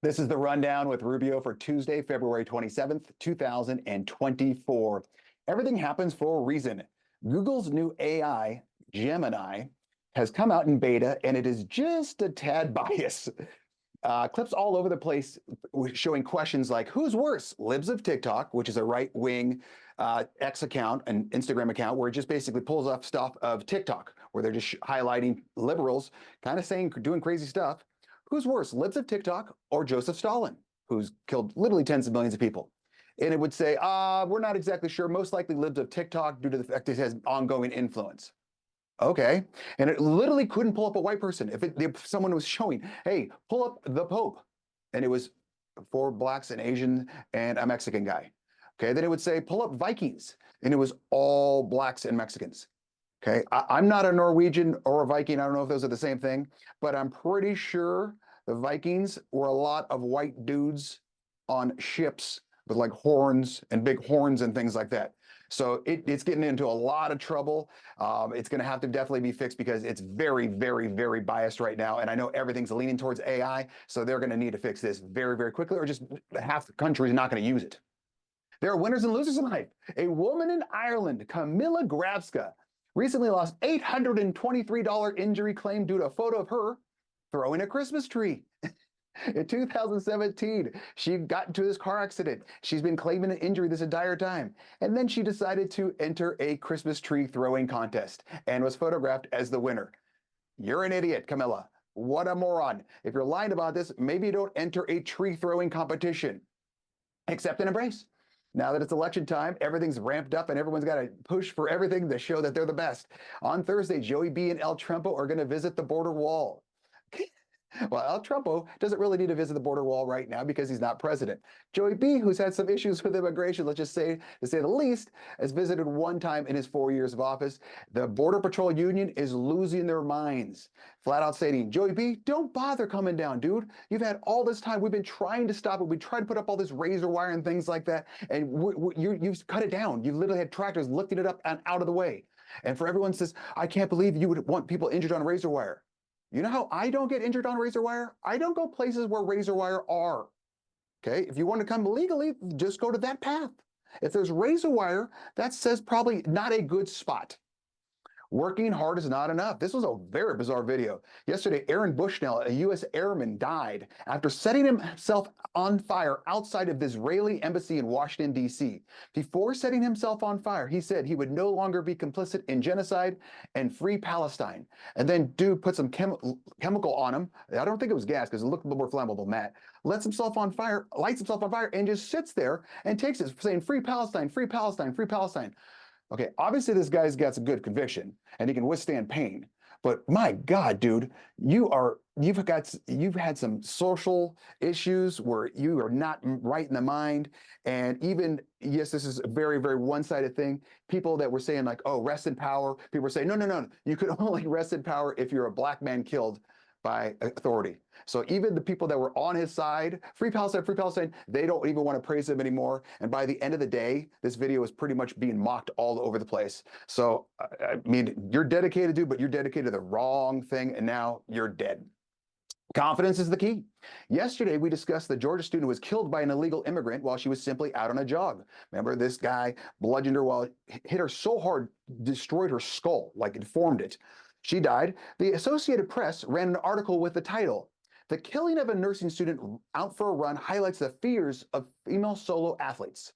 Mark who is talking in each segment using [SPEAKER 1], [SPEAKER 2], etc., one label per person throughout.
[SPEAKER 1] This is the rundown with Rubio for Tuesday, February 27th, 2024. Everything happens for a reason. Google's new AI, Gemini, has come out in beta, and it is just a tad biased. Clips all over the place showing questions like, who's worse, Libs of Tic Tok, which is a right-wing X account, an Instagram account, where it just basically pulls off stuff of TikTok, where they're just highlighting liberals, kind of saying, doing crazy stuff. Who's worse, Libs of TikTok or Josef Stalin, who's killed literally tens of millions of people? And it would say, we're not exactly sure, most likely Libs of TikTok due to the fact it has ongoing influence. Okay. And it literally couldn't pull up a white person. If someone was showing, hey, pull up the Pope, and it was for blacks and Asian and a Mexican guy. Okay. Then it would say, pull up Vikings, and it was all blacks and Mexicans. Okay. I'm not a Norwegian or a Viking. I don't know if those are the same thing, but I'm pretty sure the Vikings were a lot of white dudes on ships with like horns and big horns and things like that. So it's getting into a lot of trouble. It's going to have to definitely be fixed because it's very, very, very biased right now. And I know everything's leaning towards AI, so they're going to need to fix this very, very quickly, or just half the country is not going to use it. There are winners and losers in life. A woman in Ireland, Kamila Grabska, recently lost $823 injury claim due to a photo of her throwing a Christmas tree. In 2017, she got into this car accident. She's been claiming an injury this entire time. And then she decided to enter a Christmas tree throwing contest and was photographed as the winner. You're an idiot, Kamila. What a moron. If you're lying about this, maybe you don't enter a tree throwing competition. Accept and embrace. Now that it's election time, everything's ramped up and everyone's got to push for everything to show that they're the best. On Thursday, B and El Trumpo are going to visit the border wall. Well, El Trumpo doesn't really need to visit the border wall right now because he's not president. Joey B, who's had some issues with immigration, let's just say, to say the least, has visited one time in his 4 years of office. The Border Patrol Union is losing their minds, flat out stating, Joey B, don't bother coming down, dude. You've had all this time. We've been trying to stop it. We tried to put up all this razor wire and things like that, and you've cut it down. You've literally had tractors lifting it up and out of the way. And for everyone says, I can't believe you would want people injured on razor wire. You know how I don't get injured on razor wire? I don't go places where razor wire are. Okay, if you want to come legally, just go to that path. If there's razor wire, that says probably not a good spot. Working hard is not enough. This was a very bizarre video. Yesterday, Aaron Bushnell, a U.S. airman, died after setting himself on fire outside of the Israeli embassy in Washington, D.C. Before setting himself on fire, he said he would no longer be complicit in genocide and free Palestine. And then dude put some chemical on him. I don't think it was gas because it looked a little more flammable, Matt. Lights himself on fire, and just sits there and takes it, saying, free Palestine, free Palestine, free Palestine. Okay, obviously this guy's got some good conviction and he can withstand pain. But my God, dude, you've had some social issues where you are not right in the mind. And even, yes, this is a very, very one-sided thing. People that were saying like, oh, rest in power. People were saying, no, you could only rest in power if you're a black man killed by authority. So even the people that were on his side, free Palestine, they don't even want to praise him anymore. And by the end of the day, this video is pretty much being mocked all over the place. So, I mean, you're dedicated, dude, but you're dedicated to the wrong thing, and now you're dead. Confidence is the key. Yesterday, we discussed the Georgia student who was killed by an illegal immigrant while she was simply out on a jog. Remember, this guy bludgeoned her while hit her so hard, destroyed her skull, like deformed it. She died. The Associated Press ran an article with the title, "The Killing of a Nursing Student Out for a Run Highlights the Fears of Female Solo Athletes,"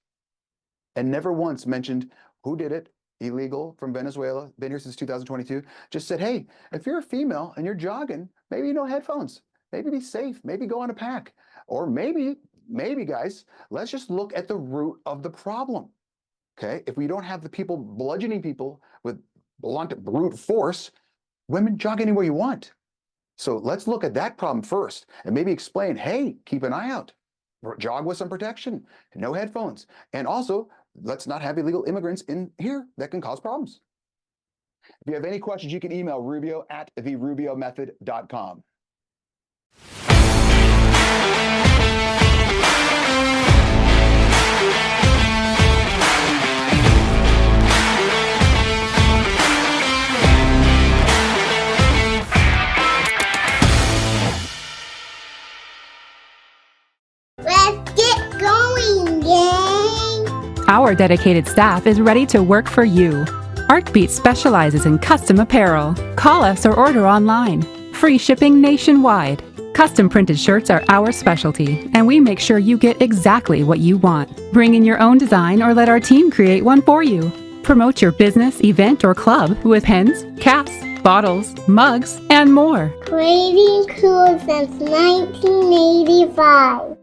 [SPEAKER 1] and never once mentioned who did it, illegal from Venezuela, been here since 2022, just said, hey, if you're a female and you're jogging, maybe you know headphones, maybe be safe, maybe go on a pack, or maybe guys, let's just look at the root of the problem, okay? If we don't have the people bludgeoning people with blunt brute force, women jog anywhere you want. So let's look at that problem first and maybe explain, hey, keep an eye out, jog with some protection, no headphones. And also, let's not have illegal immigrants in here that can cause problems. If you have any questions, you can email rubio@therubiomethod.com.
[SPEAKER 2] Our dedicated staff is ready to work for you. Artbeat specializes in custom apparel. Call us or order online. Free shipping nationwide. Custom printed shirts are our specialty, and we make sure you get exactly what you want. Bring in your own design or let our team create one for you. Promote your business, event, or club with pens, caps, bottles, mugs, and more.
[SPEAKER 3] Creating cool since 1985.